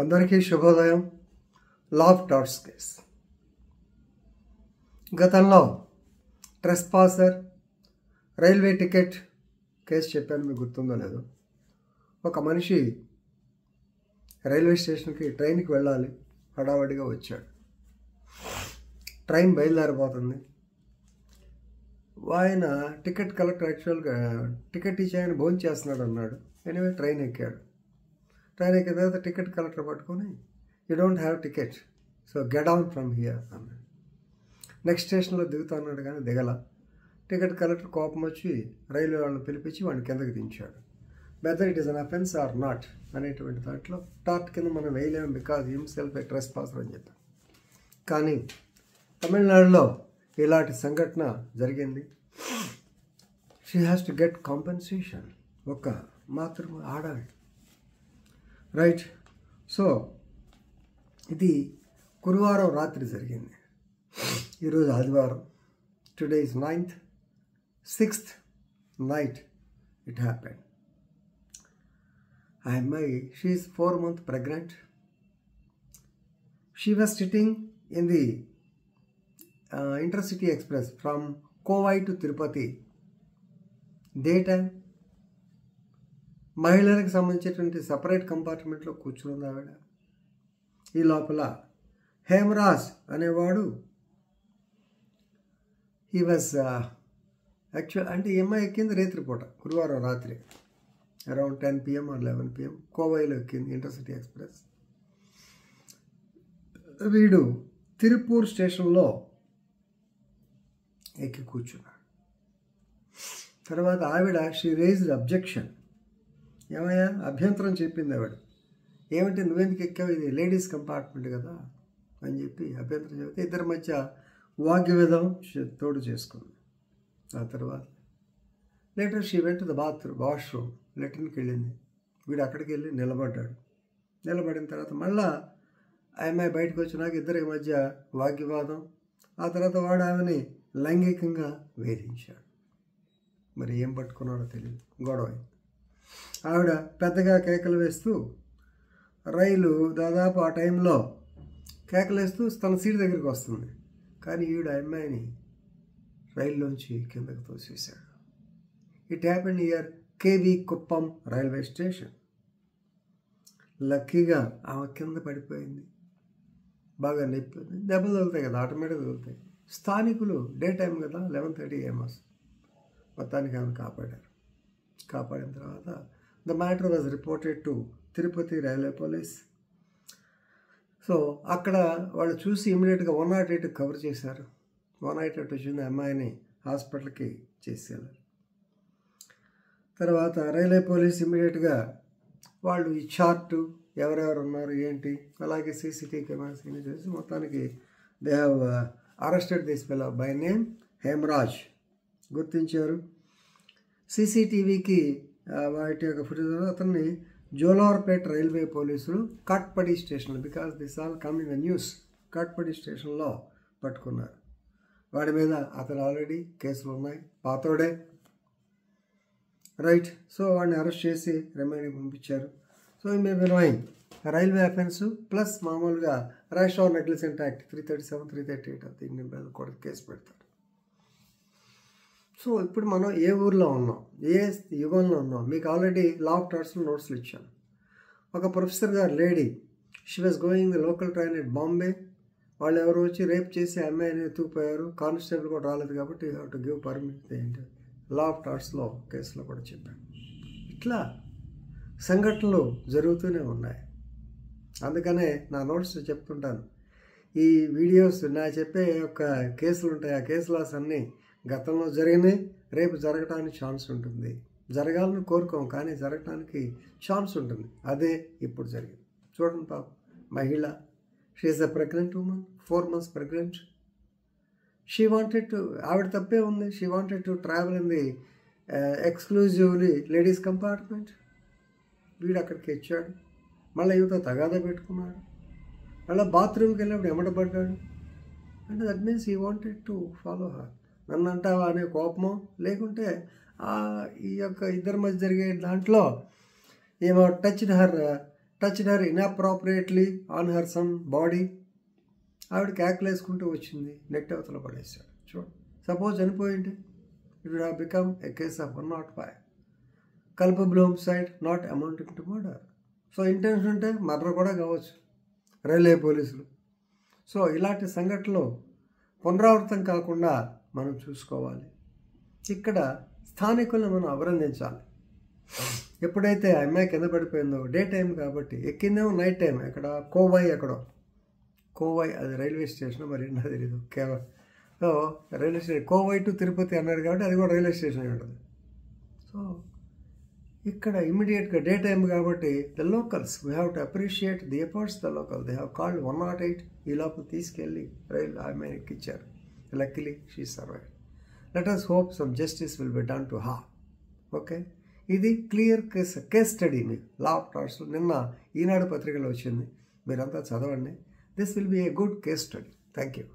అందరికీ శుభోదయం. Law of torts case. గతంలో ట్రెస్పాసర్ రైల్వే టికెట్ కేసు చెప్పాను, మీకు గుర్తుందో లేదో. ఒక మనిషి రైల్వే స్టేషన్కి ట్రైన్కి వెళ్ళాలి, హడావడిగా వచ్చాడు. ట్రైన్ బయలుదేరిపోతుంది. ఆయన టికెట్ కలెక్టర్ యాక్చువల్గా టికెట్ ఇచ్చి ఆయన భోజనం చేస్తున్నాడు అన్నాడు. ఎనివే ట్రైన్ ఎక్కాడు. ట్రైన్ ఎక్కిన తర్వాత టికెట్ కలెక్టర్ పట్టుకొని, you don't have ticket, so get down from here అన్నాడు. నెక్స్ట్ స్టేషన్లో దిగుతా అన్నాడు, కానీ దిగల. టికెట్ కలెక్టర్ కోపం వచ్చి రైల్వే వాళ్ళని పిలిపించి వాడిని కిందకి దించాడు. Whether it is an offence or not అనేటువంటి దాంట్లో టార్ట్ కింద మనం వేయలేము, బికాజ్ హిమ్సెల్ఫ్ ఏ ట్రెస్పాసర్ అని చెప్పాం. కానీ తమిళనాడులో ఇలాంటి సంఘటన జరిగింది. She has to get compensation. ఒక మాత్రం ఆడాలి, రైట్. సో ఇది గురువారం రాత్రి జరిగింది. ఈరోజు ఆదివారం. Today is 9th, 6th night it happened. ఆ అమ్మాయి, she is 4 months pregnant. She was sitting in the Intercity Express from Kovai to Tirupati. Daytime. మహిళలకు సంబంధించినటువంటి సపరేట్ కంపార్ట్మెంట్లో కూర్చుంది ఆవిడ. ఈ లోపల హేమరాజ్ అనేవాడు, హీ వాజ్ యాక్చువల్ అంటే ఈ అమ్మాయి ఎక్కింది రేత్రిపూట, గురువారం రాత్రి అరౌండ్ 10 PM or 11 PM కోవైలో ఎక్కింది ఇంటర్సిటీ ఎక్స్ప్రెస్. వీడు తిరుపూర్ స్టేషన్లో ఎక్కి కూర్చున్నాడు. తర్వాత ఆవిడ షీ రేజ్డ్ అబ్జెక్షన్. ఏమయ్యా అభ్యంతరం చెప్పింది ఆవిడ. ఏమంటే నువ్వెందుకు ఎక్కావు, ఇది లేడీస్ కంపార్ట్మెంట్ కదా అని చెప్పి అభ్యంతరం చెబితే ఇద్దరి మధ్య వాగ్వివాదం తోడు చేసుకుంది. ఆ తర్వాత later she went to the washroom, లెట్రిన్కి వెళ్ళింది. వీడు అక్కడికి వెళ్ళి నిలబడ్డాడు. నిలబడిన తర్వాత మళ్ళా ఆ అమ్మాయి బయటకు వచ్చినాక ఇద్దరి మధ్య వాగ్వివాదం. ఆ తర్వాత వాడు ఆమెని లైంగికంగా వేధించాడు. మరి ఏం పట్టుకున్నాడో తెలియదు, గొడవ. ఆవిడ పెద్దగా కేకలు వేస్తూ, రైలు దాదాపు ఆ టైంలో కేకలు వేస్తూ తన సీట్ దగ్గరికి వస్తుంది. కానీ ఈవిడ అమ్మాయిని రైల్లోంచి కిందకు తోసేశాడు. It happened near KV Kuppam railway station. లక్కీగా ఆమె కింద పడిపోయింది. బాగా నొప్పి, దెబ్బలు తగులుతాయి కదా, ఆటోమేటిక్గా తగులుతాయి. స్థానికులు డే టైం కదా, 11:30 AM మొత్తానికి ఆమెను కాపాడారు. కాపాడిన తర్వాత the matter was reported to Tirupati railway police. So అక్కడ వాళ్ళు చూసి ఇమీడియట్గా 108 కవర్ చేశారు. 108 వచ్చింది, అమ్మాయిని హాస్పిటల్కి చేసేయాలి. తర్వాత రైల్వే పోలీస్ ఇమీడియట్గా వాళ్ళు ఈ చార్టు ఎవరెవరు ఉన్నారు ఏంటి, అలాగే CCTV కెమెరాస్ ఇన్ని చేసి మొత్తానికి they have arrested this fellow by name Hemraj. గుర్తించారు. CCTVకి వాటి యొక్క ఫుటేజ్ అతన్ని జోలార్పేట్ రైల్వే పోలీసులు కాట్పడి స్టేషన్లో, because this all come in the news, Katpadi స్టేషన్లో పట్టుకున్నారు. వాడి మీద అతను ఆల్రెడీ కేసులు ఉన్నాయి, పాతోడే, రైట్. సో వాడిని అరెస్ట్ చేసి రిమాండ్కి పంపించారు. సో ఈ may be knowing railway offence plus మామూలుగా rash or negligent act 337, 338 of the Indian మీద కూడా కేసు పెడతారు. సో ఇప్పుడు మనం ఏ ఊర్లో ఉన్నాం, ఏ యుగంలో ఉన్నాం, మీకు ఆల్రెడీ లా ఆఫ్ టార్ట్స్లో నోట్స్లు ఇచ్చాను. ఒక ప్రొఫెసర్ గారు lady, she was going the local train at Bombay. వాళ్ళు ఎవరు వచ్చి రేప్ చేసి అమ్మాయిని ఎత్తుకుపోయారు. కానిస్టేబుల్ కూడా రాలేదు కాబట్టి you have to give permit. ఏంటి లా ఆఫ్ టార్ట్స్లో కేసులో కూడా చెప్పాను. ఇట్లా సంఘటనలు జరుగుతూనే ఉన్నాయి. అందుకనే నా నోట్స్ చెప్తుంటాను. ఈ వీడియోస్ నా చెప్పే ఒక కేసులు ఉంటాయి, ఆ కేసులాస్ అన్నీ గతంలో జరిగినాయి, రేపు జరగటానికి ఛాన్స్ ఉంటుంది. జరగాలని కోరుకోం, కానీ జరగటానికి ఛాన్స్ ఉంటుంది. అదే ఇప్పుడు జరిగింది. చూడండి పాప, మహిళ, she is a pregnant women, 4 months pregnant. She wanted to, ఆవిడ తప్పే ఉంది, she wanted to travel in the exclusively ladies compartment. వీడు అక్కడికి వచ్చాడు, మళ్ళీ యువత తగాదా పెట్టుకున్నాడు, మళ్ళీ బాత్రూమ్కి వెళ్ళినప్పుడు ఎమటపడ్డాడు. అంటే that means he wanted to follow her. నన్ను అంటావా అనే కోపమో, లేకుంటే ఈ యొక్క ఇద్దరి మధ్య జరిగే దాంట్లో ఏమో touched her inappropriately on her some body. ఆవిడ క్యాకులు వేసుకుంటూ వచ్చింది, నెట్ అవతల పడేశాడు. చూడండి, సపోజ్ చనిపోయింది, it would have become a case of 105. Culpable homicide not amounting to murder. So intention ఉంటే మర్డర్ కూడా కావచ్చు, రైల్వే పోలీసులు. సో ఇలాంటి సంఘటనలు పునరావృతం కాకుండా మనం చూసుకోవాలి. ఇక్కడ స్థానికులను మనం అభినందించాలి. ఎప్పుడైతే ఆ అమ్మాయి కింద పడిపోయిందో, డే టైం కాబట్టి, ఎక్కిందేమో నైట్ టైం, ఎక్కడ కోవై, ఎక్కడో కోవై, అది రైల్వే స్టేషన్, మరి నాకు తెలీదు. So railway station Kovai to Tirupati అన్నాడు కాబట్టి అది కూడా రైల్వే స్టేషన్ ఉంటుంది. సో ఇక్కడ ఇమ్మీడియట్గా డే టైం కాబట్టి the locals, we have to appreciate the efforts the local. They have called 108. ఈ లోపల తీసుకెళ్ళి రైలు ఆమె ఎక్కించారు. Luckily she survived. Let us hope some justice will be done to her. Okay, ఇది క్లియర్ కేస్ స్టడీ. మీకు law of torts నిన్న ఈనాడు పత్రికలో వచ్చింది, మీరంతా చదవండి. This will be a good case study. Thank you.